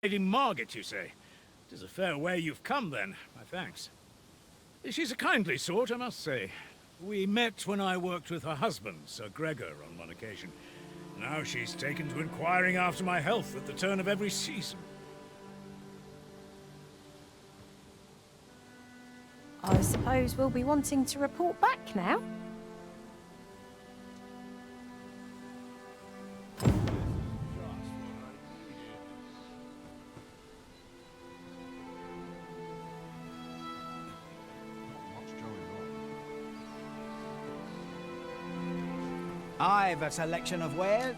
Lady Margaret, you say? It is a fair way you've come, then. My thanks. She's a kindly sort, I must say. We met when I worked with her husband, Sir Gregor, on one occasion. Now she's taken to inquiring after my health at the turn of every season. I suppose we'll be wanting to report back now. I've a selection of wares.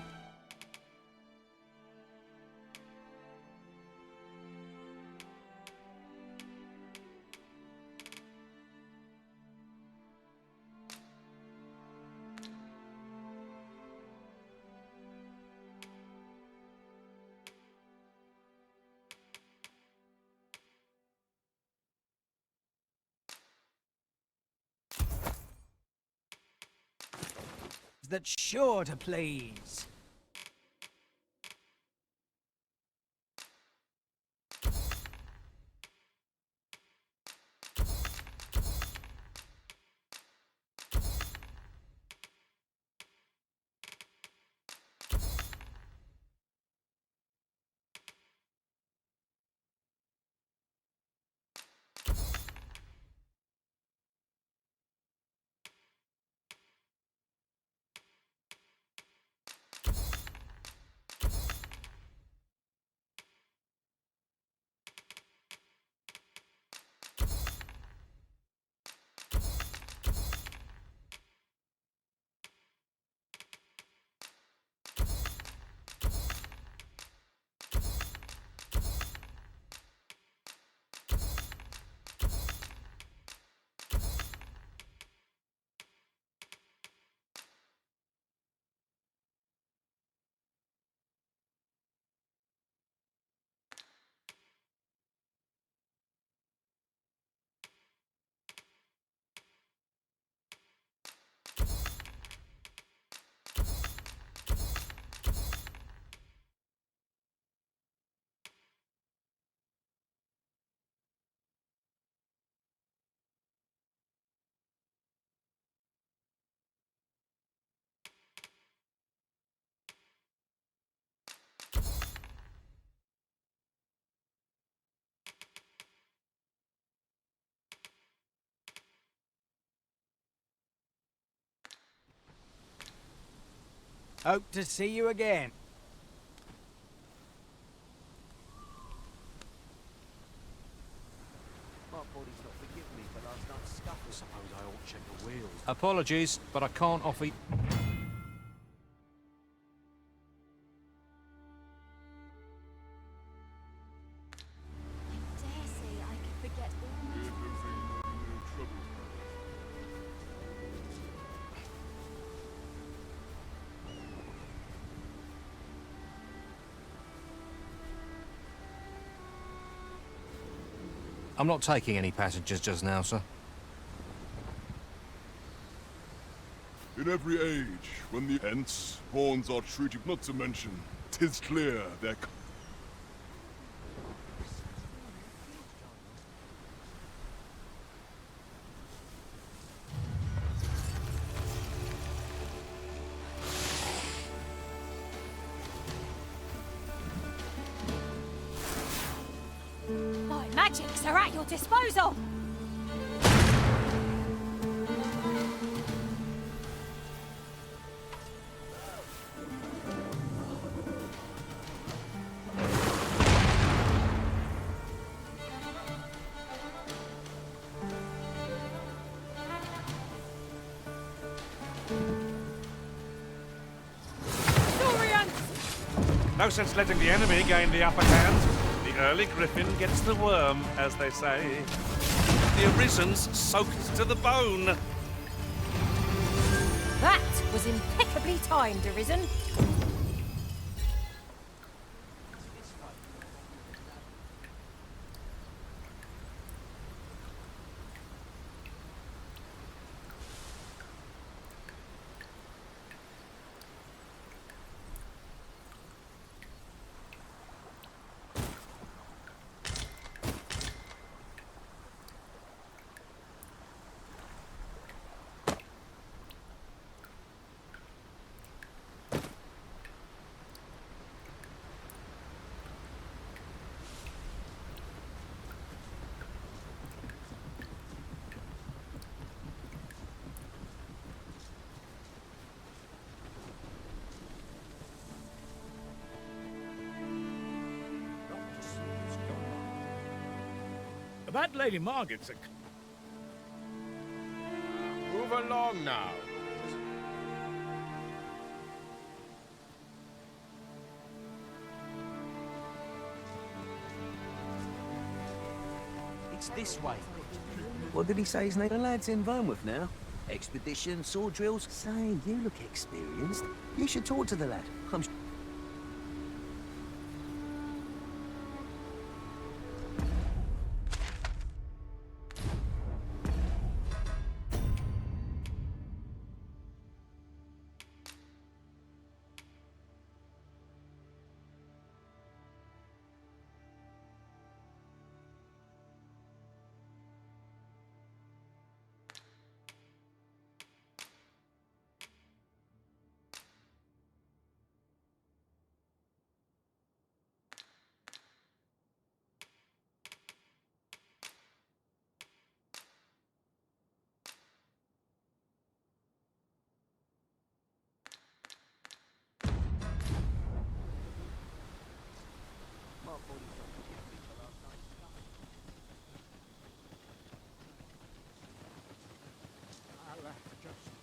That's sure to please. Hope to see you again. Apologies, but I can't offer you... I'm not taking any passengers just now, sir. In every age, when the hence horns are treated, not to mention, 'tis clear their... My magics are at your disposal! No sense letting the enemy gain the upper hand. The early Griffin gets the worm, as they say. The Arisen's soaked to the bone. That was impeccably timed, Arisen. That Lady Margaret's a... Move along now. It's this way. What did he say his name? The lad's in Vermouth now. Expedition, sword drills. Say, you look experienced. You should talk to the lad. I'm...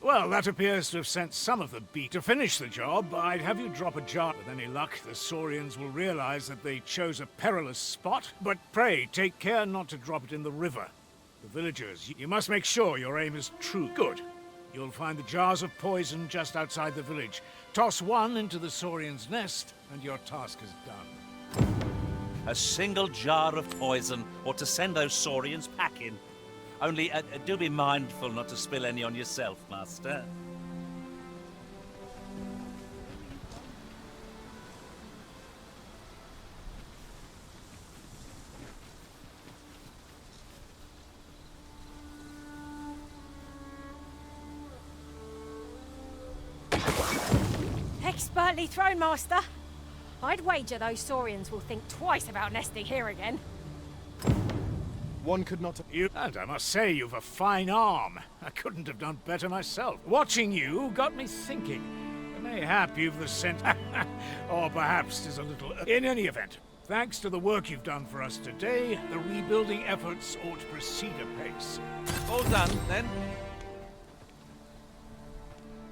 Well, that appears to have sent some of the beat. To finish the job, I'd have you drop a jar. With any luck, the Saurians will realize that they chose a perilous spot. But pray, take care not to drop it in the river. The villagers, you must make sure your aim is true. Good. You'll find the jars of poison just outside the village. Toss one into the Saurian's nest, and your task is done. A single jar of poison ought to send those Saurians packing. Only, do be mindful not to spill any on yourself, Master. Expertly thrown, Master. I'd wager those Saurians will think twice about nesting here again. One could not... And I must say, you've a fine arm. I couldn't have done better myself. Watching you got me thinking. Mayhap you've the sense... or perhaps 'tis a little... In any event, thanks to the work you've done for us today, the rebuilding efforts ought to proceed apace. All done, then?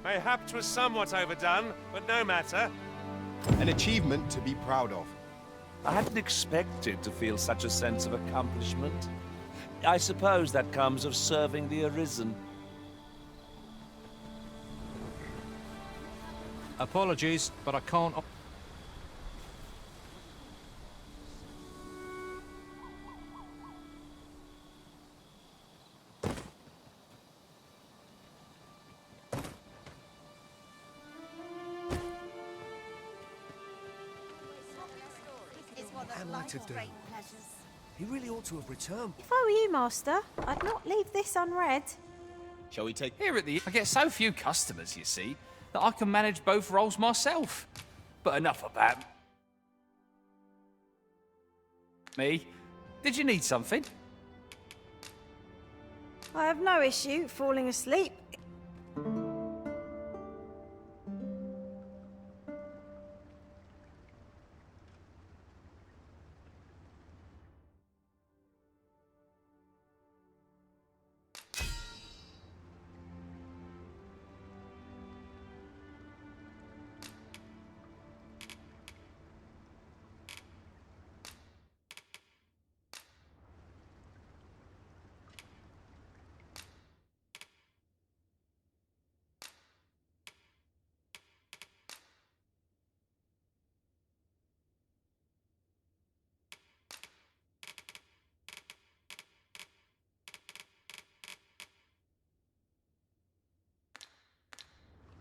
Mayhap 'twas somewhat overdone, but no matter. An achievement to be proud of. I hadn't expected to feel such a sense of accomplishment. I suppose that comes of serving the Arisen. Apologies, but I can't... What am I to do? He really ought to have returned. If I were you, Master, I'd not leave this unread. Shall we take... Here at the I get so few customers, you see, that I can manage both roles myself. But enough about me. Did you need something? I have no issue falling asleep.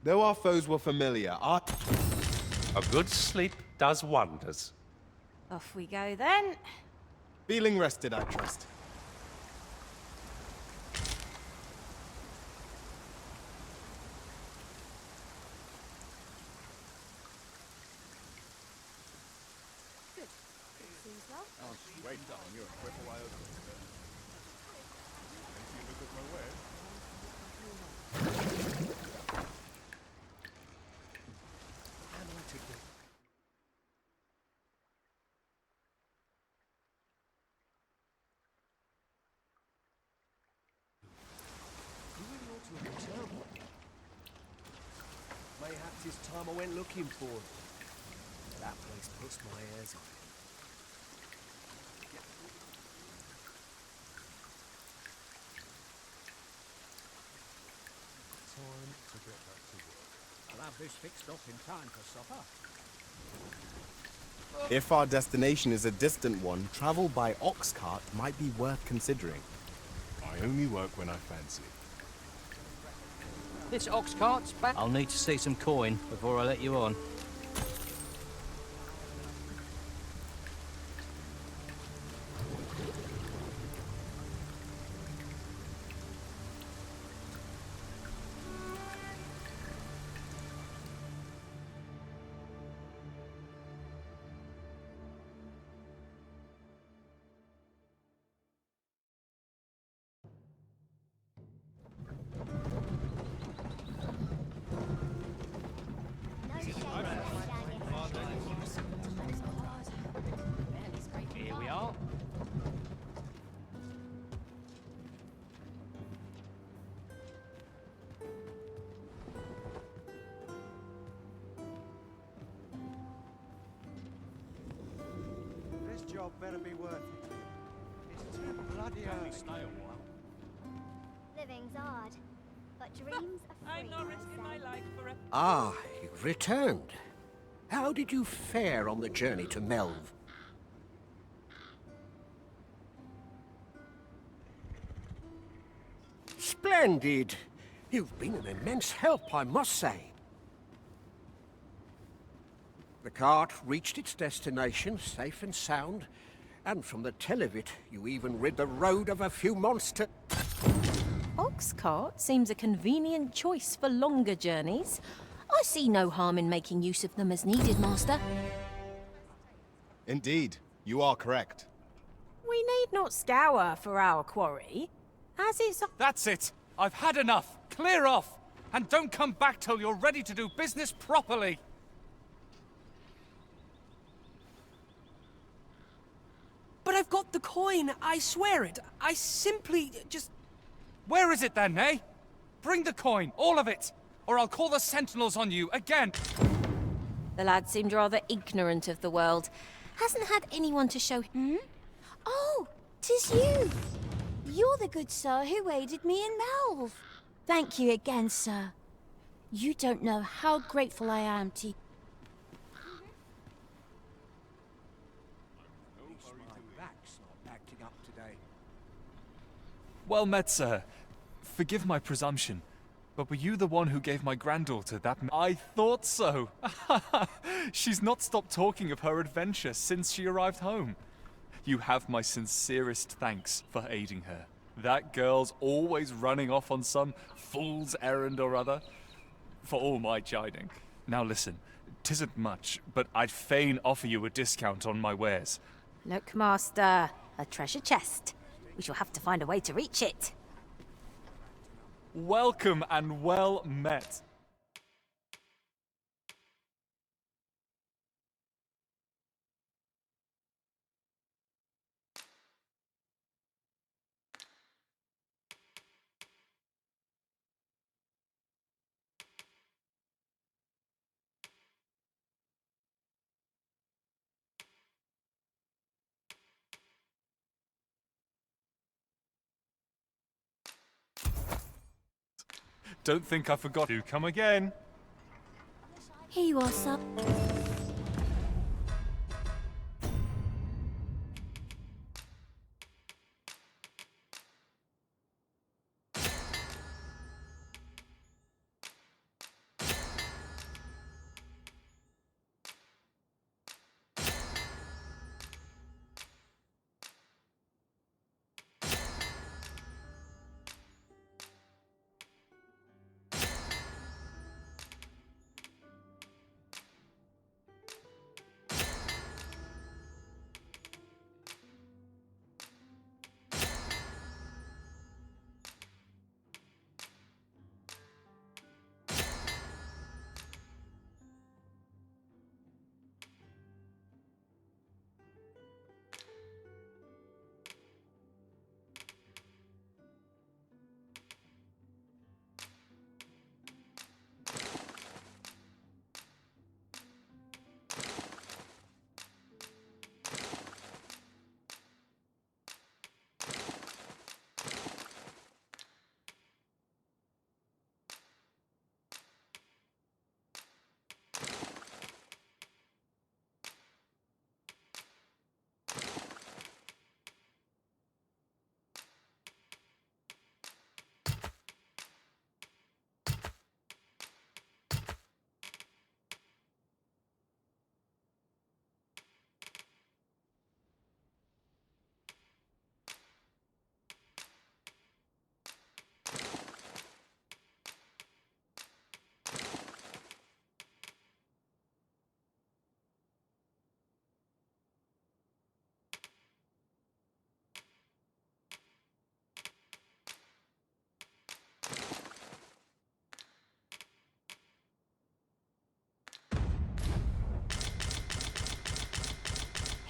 Though our foes were familiar, our... A good sleep does wonders. Off we go then. Feeling rested, I trust. Wait down, you're a cripple while over. If you look at my way. Am I to do? latest time I went looking for them. That place puts my hairs on. Time to get back to work. I'll have this fixed up in time for supper. If our destination is a distant one, travel by ox cart might be worth considering. I only work when I fancy. This ox cart's back. I'll need to see some coin before I let you on. Here we are. This job better be worth it. It's too bloody early. Stay a while. Living's hard, but dreams are free. I'm not risking my life for a... Ah, you've returned. How did you fare on the journey to Melv? Splendid. You've been an immense help, I must say. The cart reached its destination safe and sound, and from the tell of it, you even rid the road of a few monster... Ox cart seems a convenient choice for longer journeys. I see no harm in making use of them as needed, Master. Indeed, you are correct. We need not scour for our quarry, as it's... That's it! I've had enough! Clear off! And don't come back till you're ready to do business properly! But I've got the coin, I swear it. I simply just... Where is it then, eh? Bring the coin, all of it! Or I'll call the sentinels on you again! The lad seemed rather ignorant of the world. Hasn't had anyone to show him. Oh, 'tis you! You're the good sir who aided me in Melv. Thank you again, sir. You don't know how grateful I am to you. My back's not acting up today. Well met, sir. Forgive my presumption, but were you the one who gave my granddaughter that I thought so! She's not stopped talking of her adventure since she arrived home. You have my sincerest thanks for aiding her. That girl's always running off on some fool's errand or other. For all my chiding. Now listen, 'tisn't much, but I'd fain offer you a discount on my wares. Look, Master, a treasure chest. We shall have to find a way to reach it. Welcome and well met. Don't think I forgot you. Come again. Here you are, sir.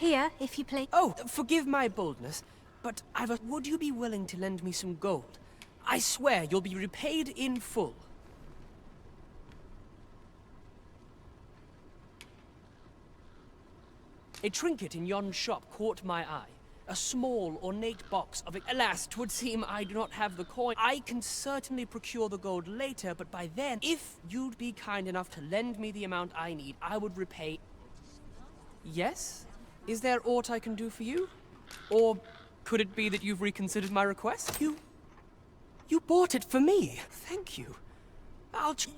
Here, if you please. Oh, forgive my boldness, but would you be willing to lend me some gold? I swear you'll be repaid in full. A trinket in yon shop caught my eye. A small, ornate box of... Alas, 'twould seem I do not have the coin. I can certainly procure the gold later, but by then, if you'd be kind enough to lend me the amount I need, I would repay... Yes? Is there aught I can do for you? Or could it be that you've reconsidered my request? You bought it for me. Thank you.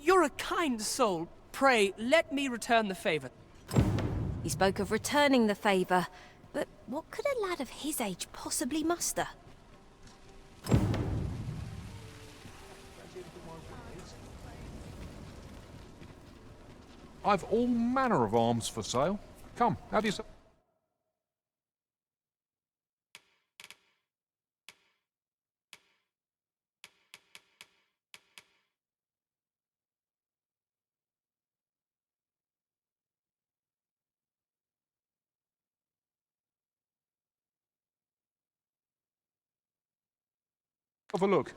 You're a kind soul. Pray, let me return the favor. He spoke of returning the favour, but what could a lad of his age possibly muster? I've all manner of arms for sale. Come, how do you say? Have a look.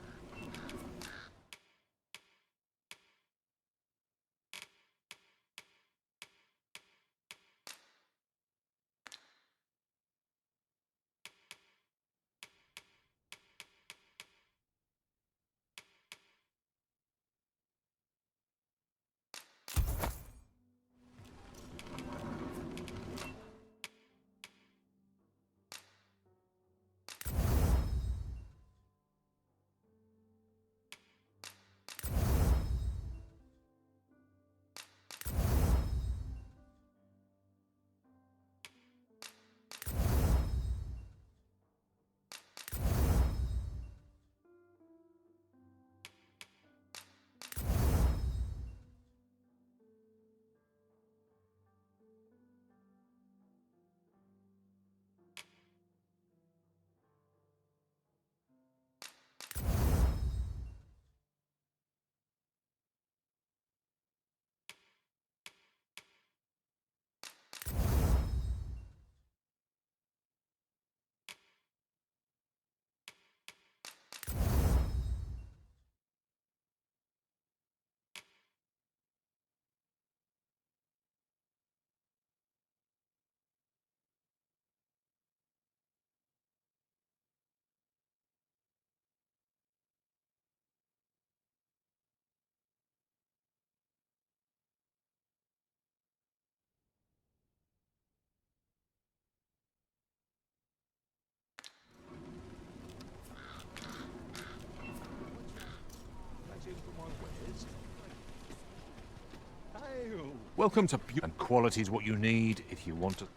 Welcome to beauty, and quality is what you need if you want to.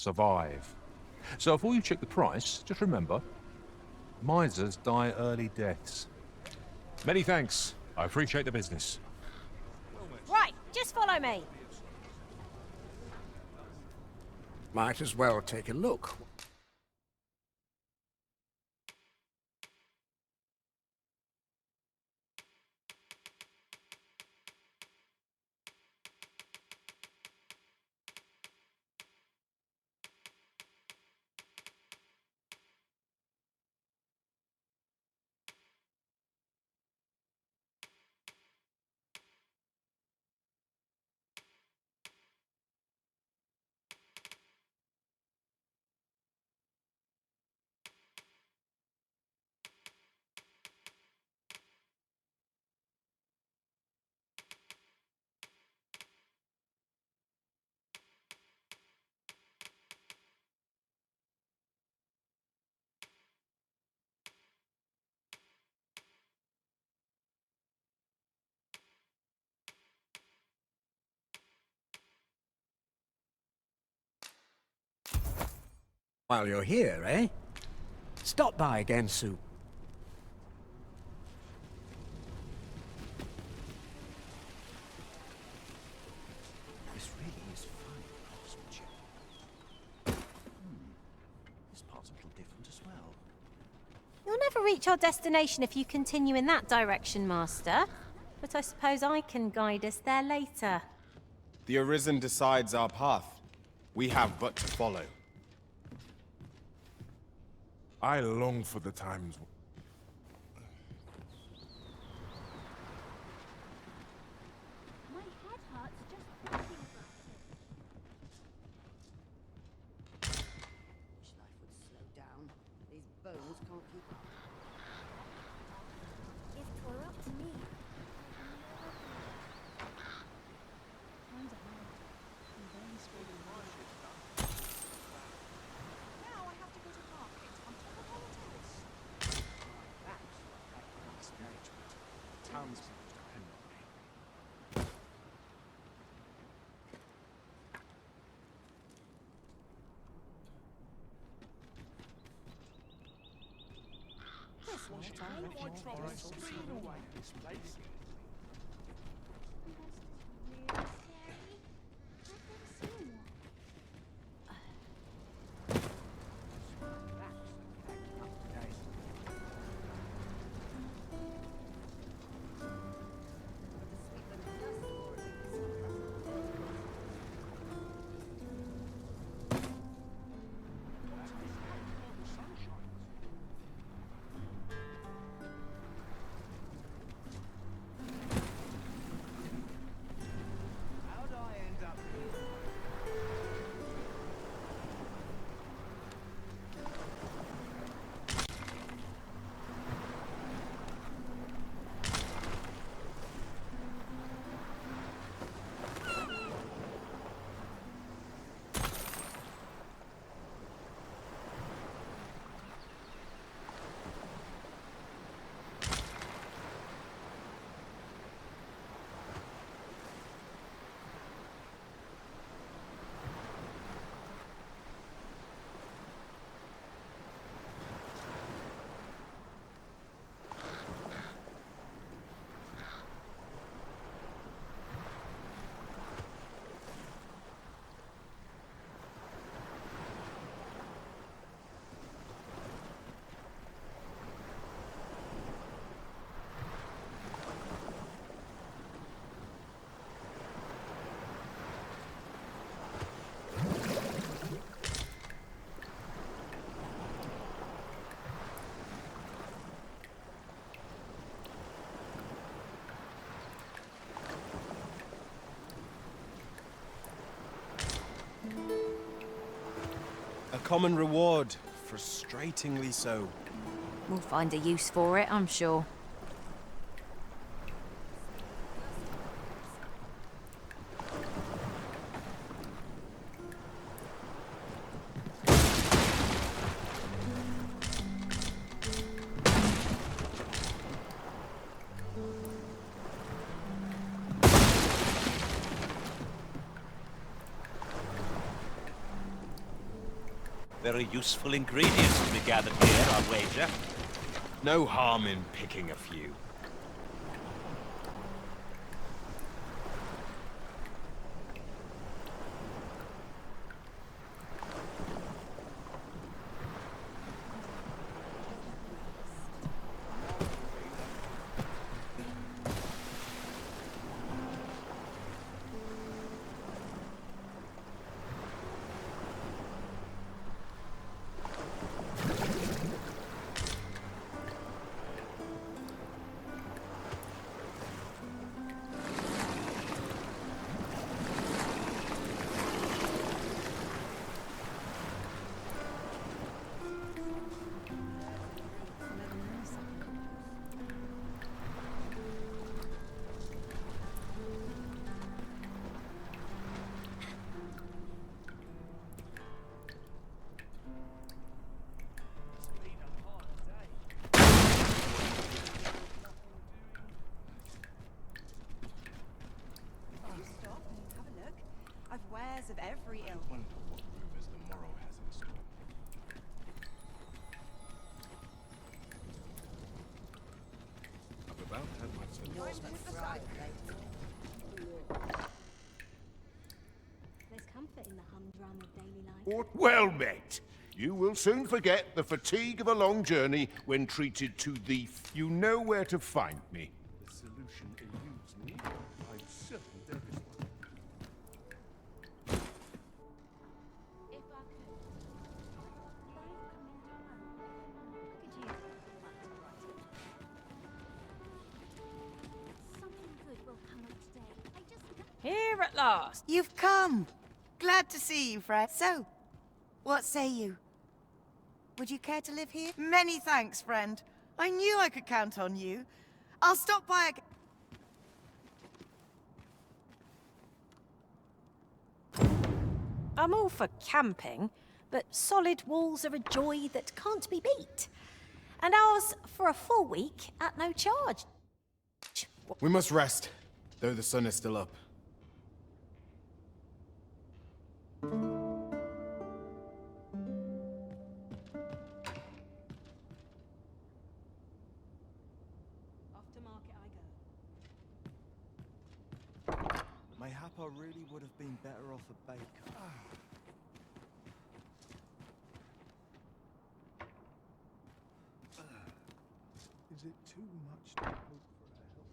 survive. So before you check the price, just remember, misers die early deaths. Many thanks. I appreciate the business. Right, just follow me. Might as well take a look. While you're here, eh? Stop by again soon. This really is fun, craftsmanship. This part's a little different as well. You'll never reach our destination if you continue in that direction, Master. But I suppose I can guide us there later. The Arisen decides our path. We have but to follow. I long for the times. My head hurts just thinking about it. Wish life would slow down. These bones can't keep up. If 'twere up to me. Now I have to go to market on top of hotels. That's management. Townspeople depend on me. This one time I tried to screen away this place. How'd I end up here? A common reward, frustratingly so. We'll find a use for it, I'm sure. Very useful ingredients to be gathered here, I wager. No harm in picking a few. Wares of every ilk. I wonder what rumors the morrow has in store. I've about had my There's comfort in the humdrum of daily life. Well met. You will soon forget the fatigue of a long journey when treated to the... You know where to find me. The solution eludes me. I'm certain there is one. If I could. Could you? Something good will come of today. I just... Here at last. You've come. Glad to see you, Fred. So, what say you? Would you care to live here? Many thanks, friend. I knew I could count on you. I'll stop by I'm all for camping, but solid walls are a joy that can't be beat. And ours for a full week at no charge. We must rest, though the sun is still up. Mayhap I really would have been better off a baker. Is it too much to hope for a help?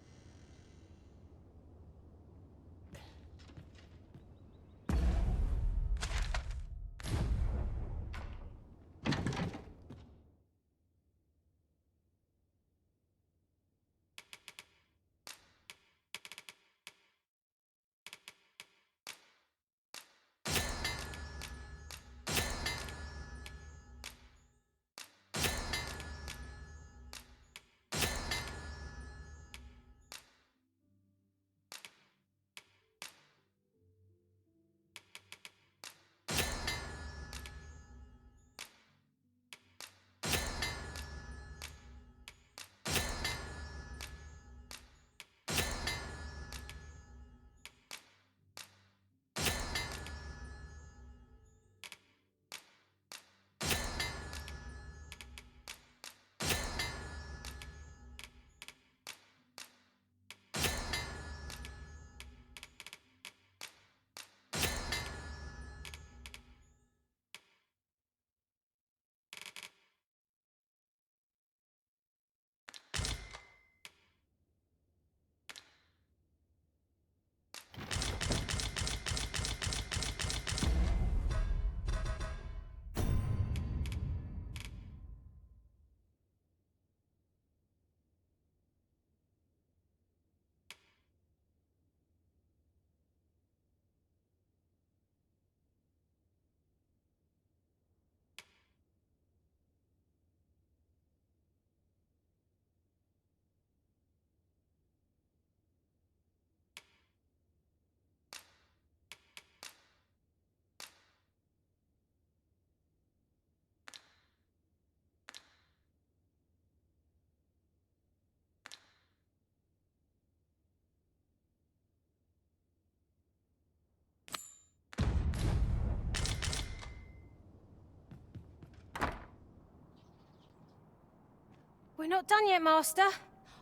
We're not done yet, Master.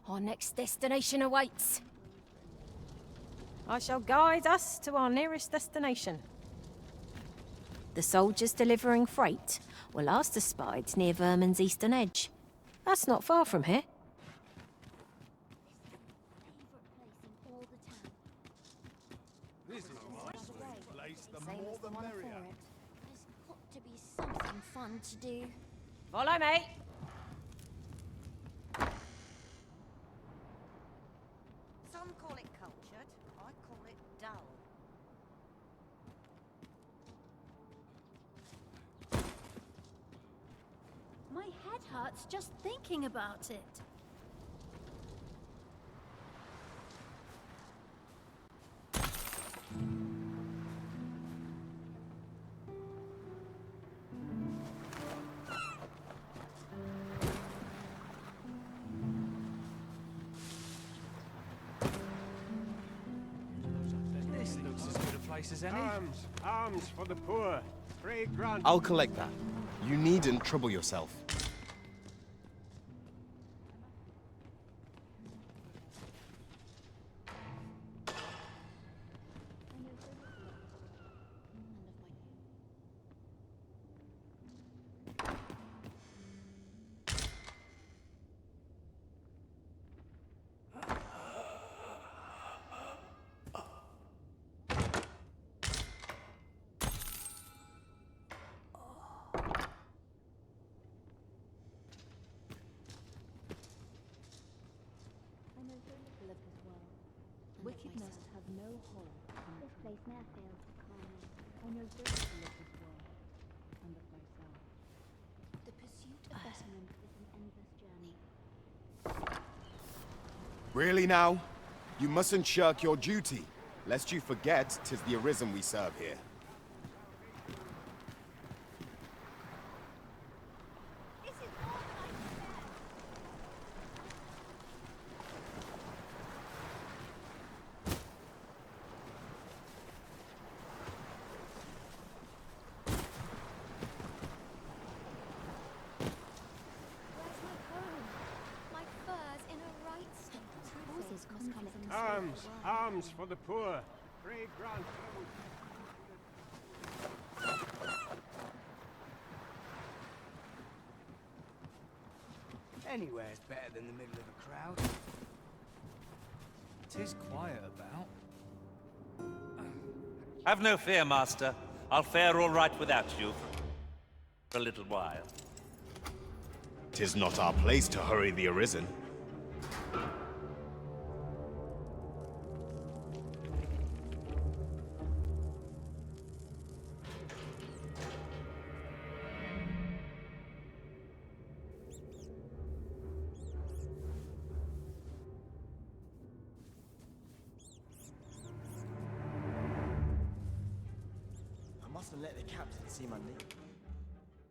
Our next destination awaits. I shall guide us to our nearest destination. The soldiers delivering freight were last espied near Vermin's eastern edge. That's not far from here. This is my favorite place. The more the merrier. There's got to be something fun to do. Follow me. Some call it cultured, I call it dull. My head hurts just thinking about it. This looks as good a place as any. Arms for the poor. Pray grant. I'll collect that. You needn't trouble yourself. Wickedness have no hold on this place never fails to calm me. I know very little of this world and of myself. The pursuit of betterment is an endless journey. Really now? You mustn't shirk your duty, lest you forget 'tis the Arisen we serve here. Arms for the poor. Pray grant. Anywhere's better than the middle of a crowd. 'Tis quiet about. Have no fear, Master. I'll fare all right without you for a little while. 'Tis not our place to hurry the Arisen. I mustn't let the captain see my knee.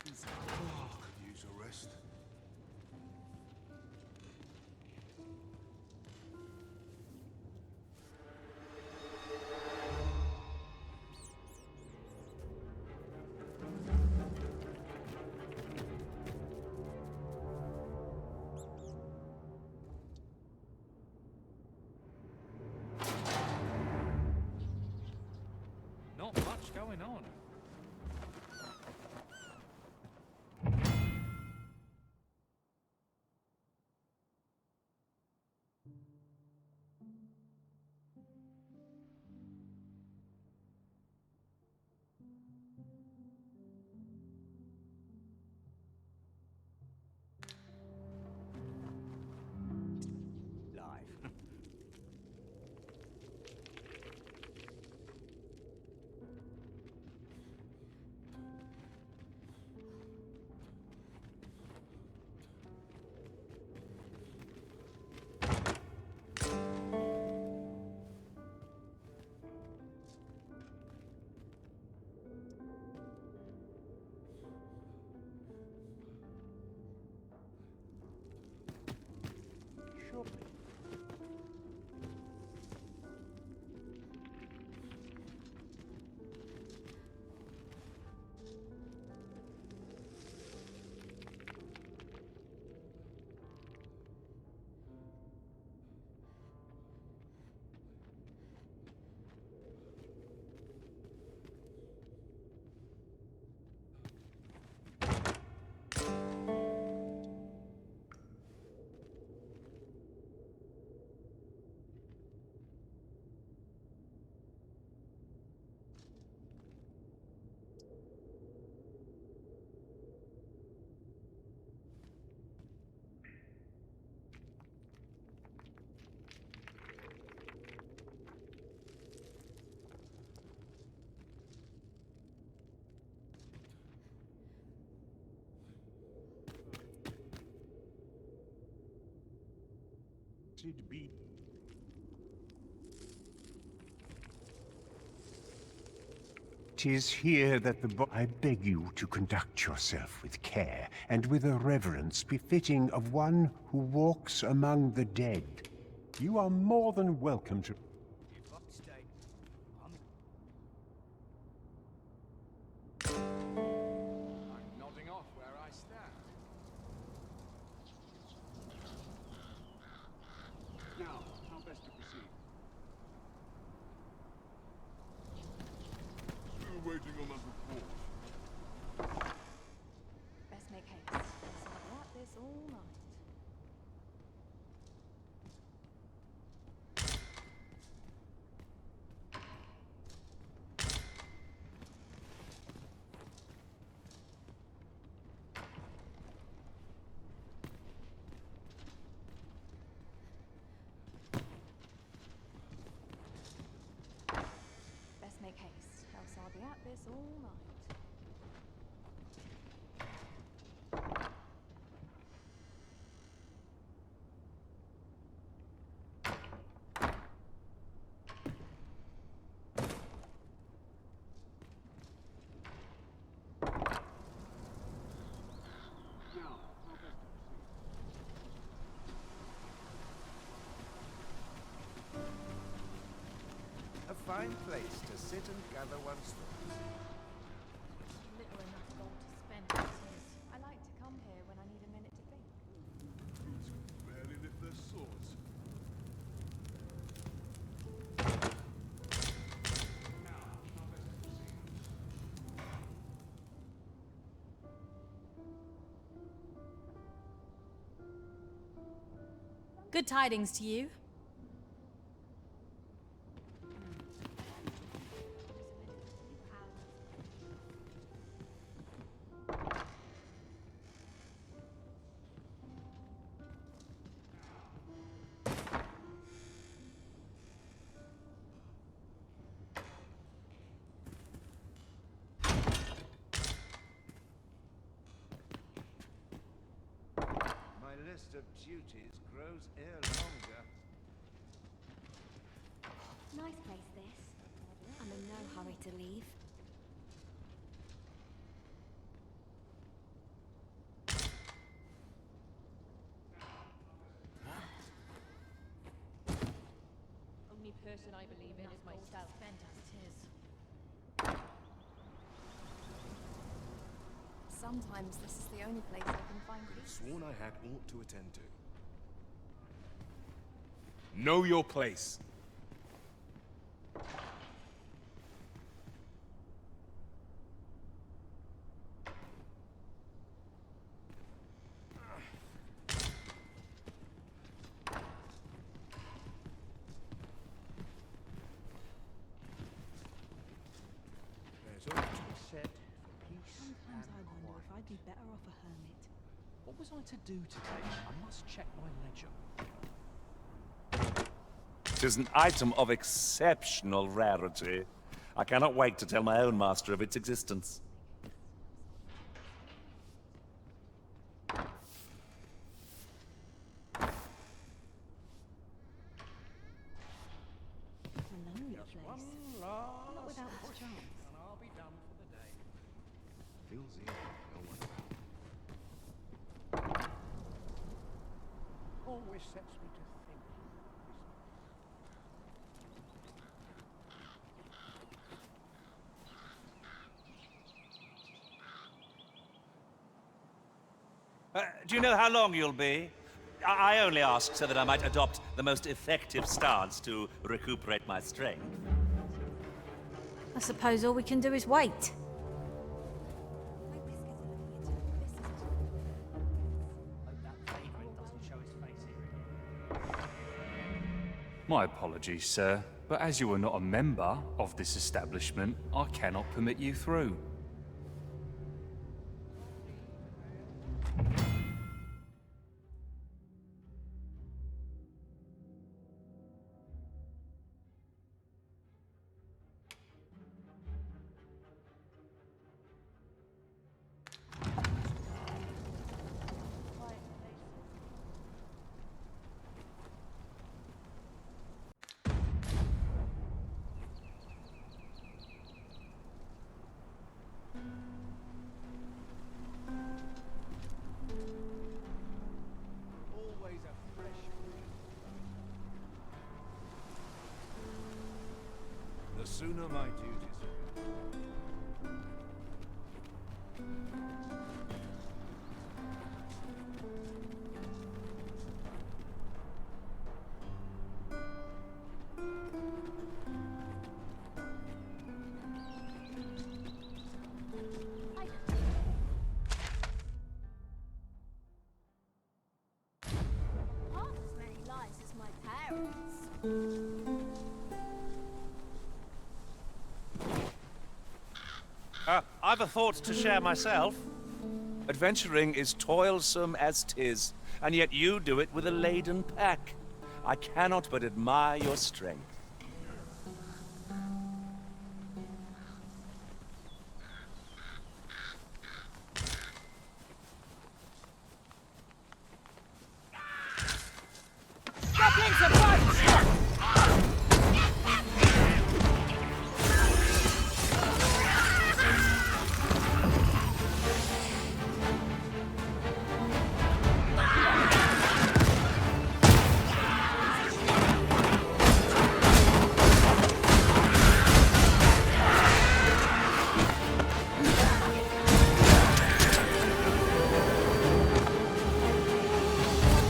Could use a rest. Not much going on. Live. It'd be. "'Tis here that I beg you to conduct yourself with care, and with a reverence befitting of one who walks among the dead. You are more than welcome to... I'm nodding off where I stand. Now, how best to proceed? Still waiting on that report. Best make haste. I'll like this all night. Best make haste, else I'll be at this all night. Now, how best to proceed? A fine place to sit and gather one's thoughts. Little enough gold to spend, it is. I like to come here when I need a minute to think. Brutes can barely lift their swords. Good tidings to you. My list of duties grows ere longer. Nice place, this. I'm in no hurry to leave. Only person I believe in is myself. Spent as it is. Sometimes this is the only place I can find peace. Sworn I had aught to attend to. Know your place. There's always been said for peace Sometimes and I wonder quiet. if I'd be better off a hermit. What was I to do today? I must check my ledger. It is an item of exceptional rarity. I cannot wait to tell my own master of its existence. A lonely Just place. one Not last without its push, charms. and I'll be done for the day. Feels ill. No one Always sets me to think. Do you know how long you'll be? I only ask so that I might adopt the most effective stance to recuperate my strength. I suppose all we can do is wait. My apologies, sir, but as you are not a member of this establishment, I cannot permit you through. sooner my duties Half as many lies as my parents. I've a thought to share myself. Adventuring is toilsome as 'tis, and yet you do it with a laden pack. I cannot but admire your strength. Goblins approach!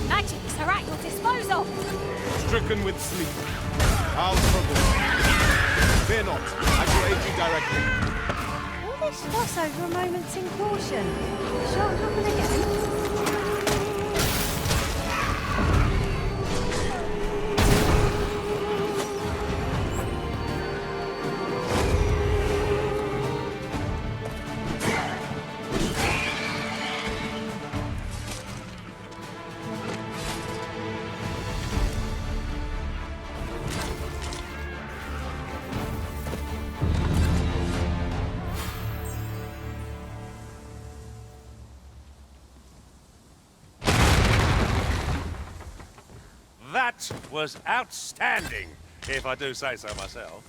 Magics are at your disposal! Stricken with sleep. I'll trouble. Fear not. I shall aid you directly. All this fuss over a moment's in caution. Sure it'll happen again? That was outstanding, if I do say so myself.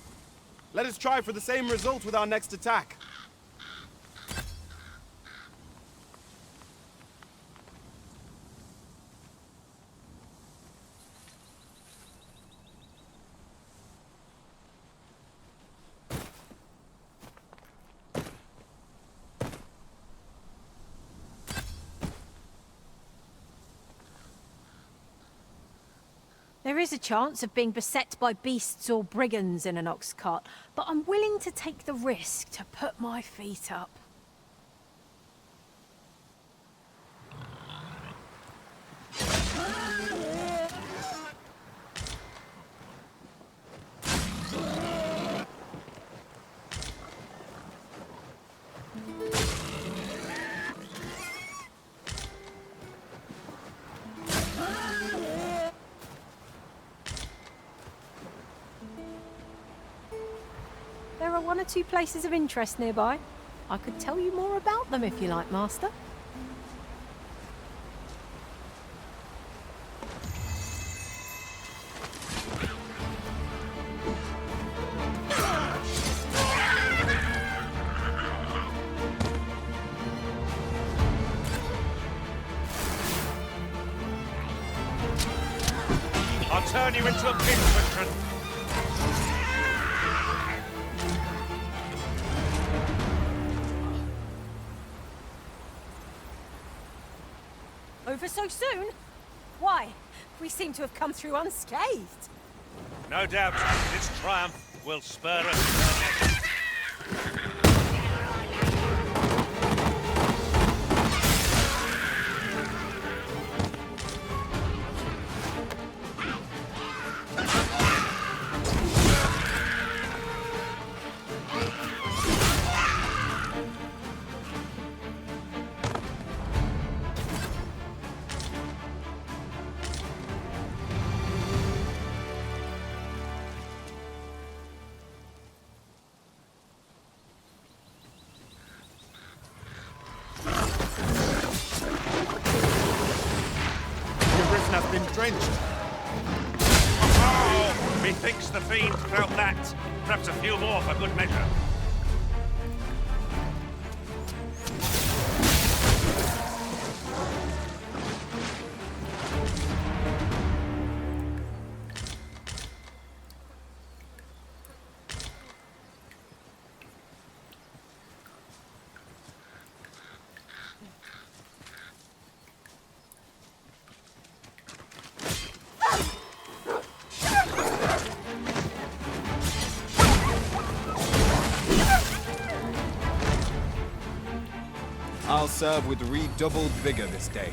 Let us try for the same result with our next attack. There is a chance of being beset by beasts or brigands in an ox cart, but I'm willing to take the risk to put my feet up. There are one or two places of interest nearby. I could tell you more about them if you like, Master. I'll turn you into a pin cushion. Over so soon? Why? We seem to have come through unscathed. No doubt this triumph will spur us to the next. Has been drenched. Oh, methinks the fiend felt that. Perhaps a few more for good measure. I'll serve with redoubled vigor this day.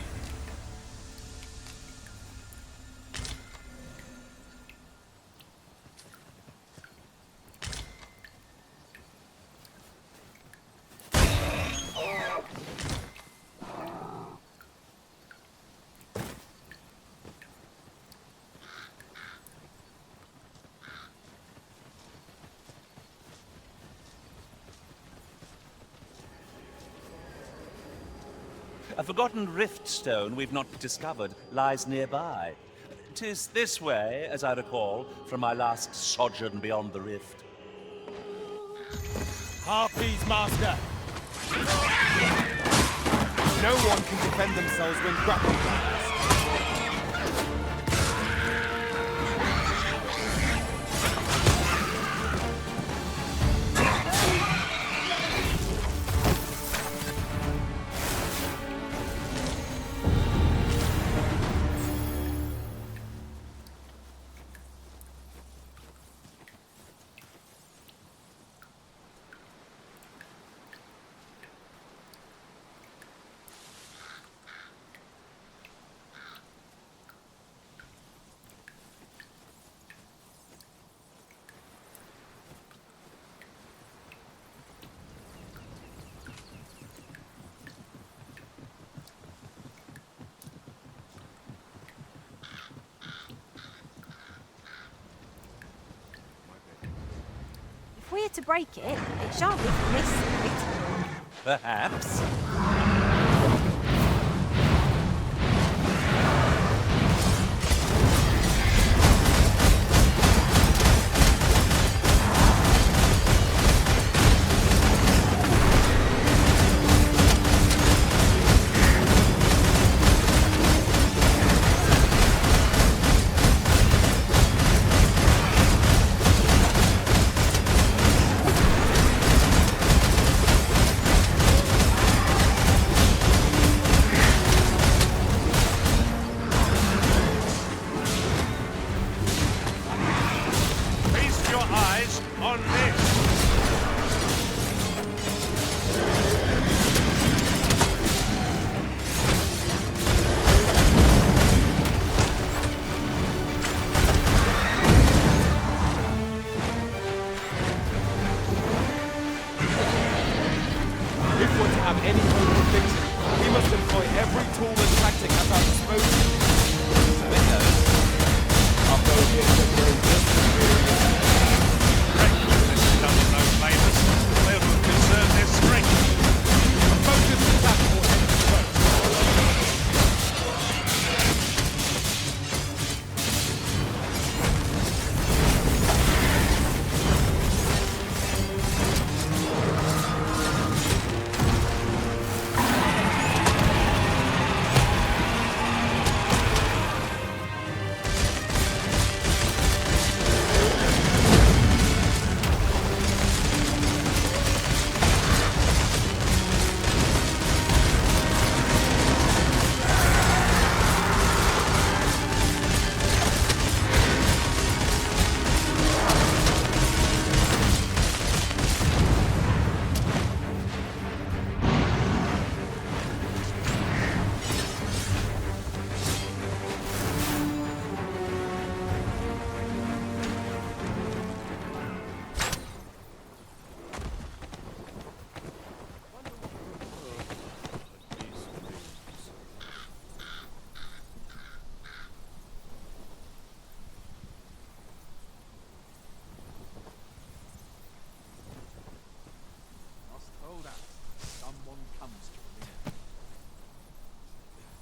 A forgotten rift stone we've not discovered lies nearby. 'Tis this way, as I recall, from my last sojourn beyond the rift. Harpies, master! No one can defend themselves when grappled like this. If we're to break it, it shan't be from this side. Perhaps.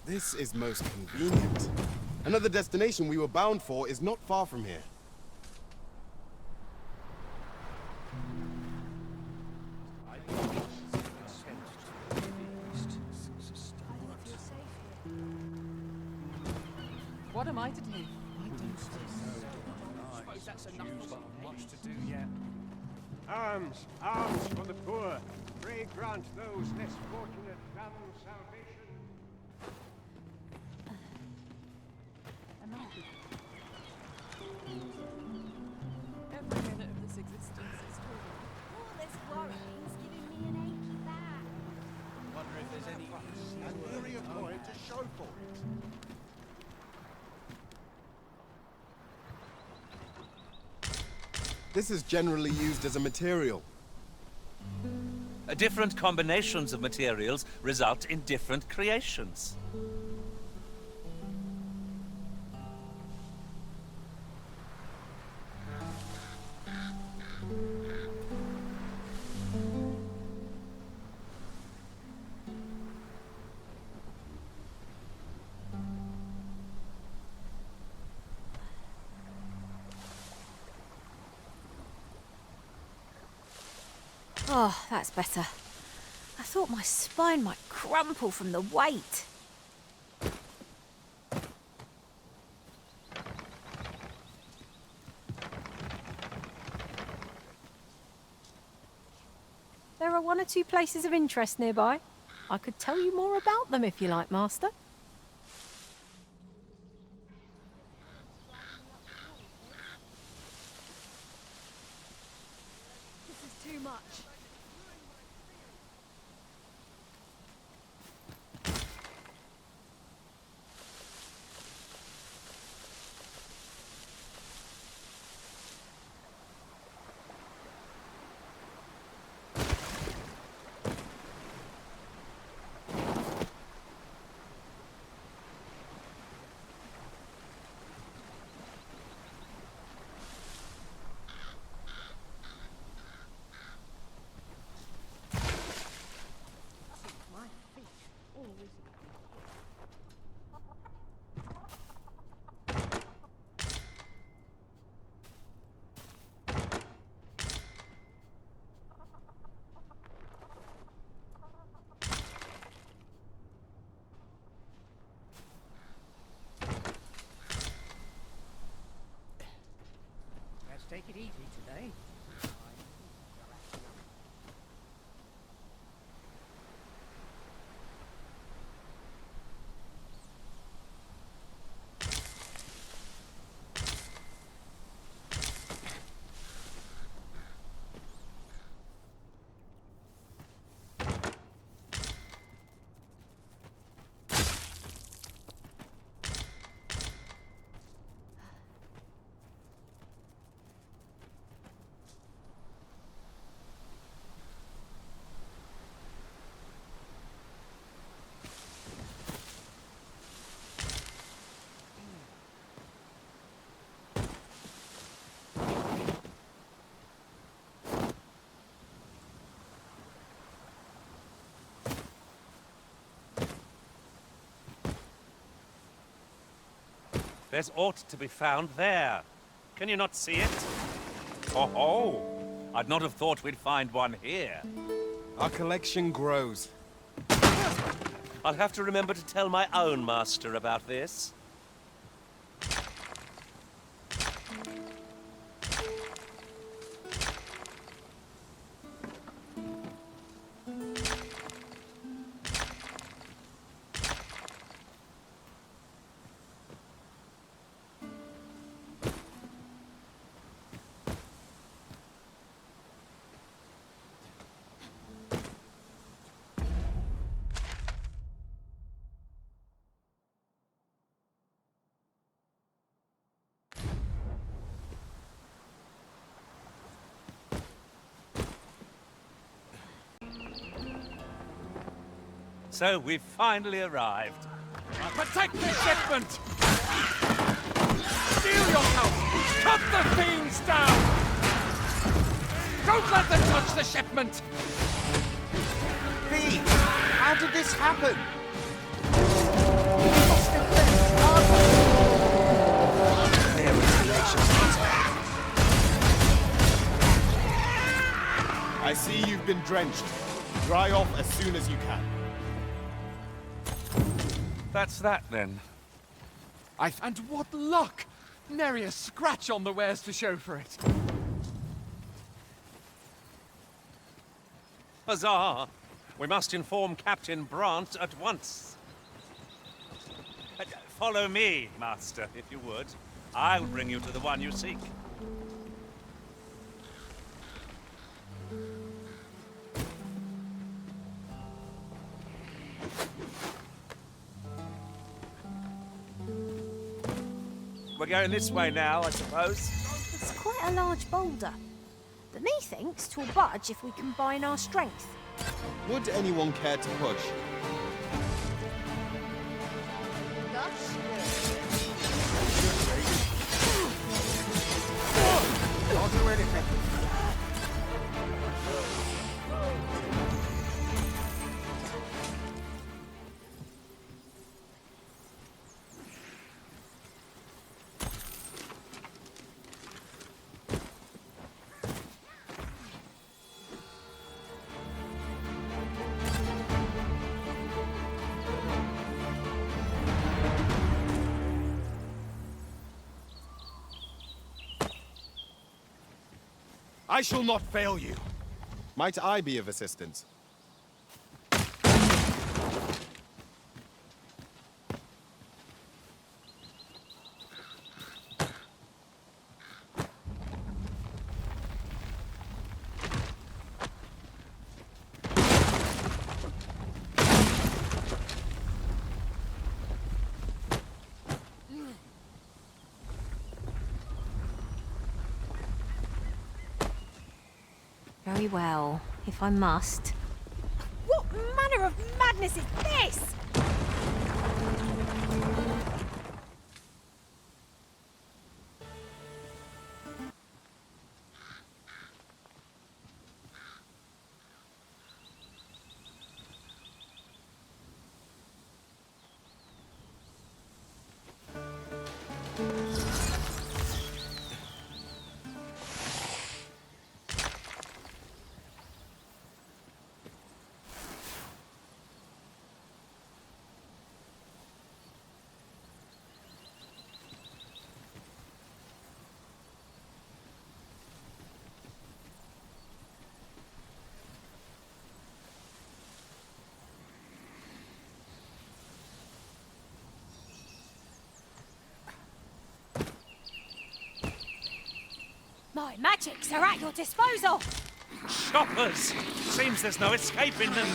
This is most convenient. Another destination we were bound for is not far from here. What am I to do? Suppose that's enough. You've got much to do yet. Arms, arms for the poor. Pray grant those less fortunate damn salvation. Every minute of this existence is torture. All this worrying's giving me an achy back. Wonder if there's any This is generally used as a material. Different combinations of materials result in different creations. Oh, that's better. I thought my spine might crumple from the weight. There are one or two places of interest nearby. I could tell you more about them if you like, Master. This is too much. Let's take it easy today. There's aught to be found there. Can you not see it? Oh, I'd not have thought we'd find one here. Our collection grows. I'll have to remember to tell my own master about this. So we've finally arrived. Protect the shipment! Steel your house! Cut the fiends down! Don't let them touch the shipment! B! How did this happen? I see you've been drenched. Dry off as soon as you can. That's that, then. And what luck! Nary a scratch on the wares to show for it. Huzzah! We must inform Captain Brant at once. Follow me, Master, if you would. I'll bring you to the one you seek. We're going this way now, I suppose. It's quite a large boulder. But methinks 'twill budge if we combine our strength. Would anyone care to push? I'll do anything. I shall not fail you. Might I be of assistance? Very well, if I must. What manner of madness is this? My magics are at your disposal. Choppers! Seems there's no escaping them.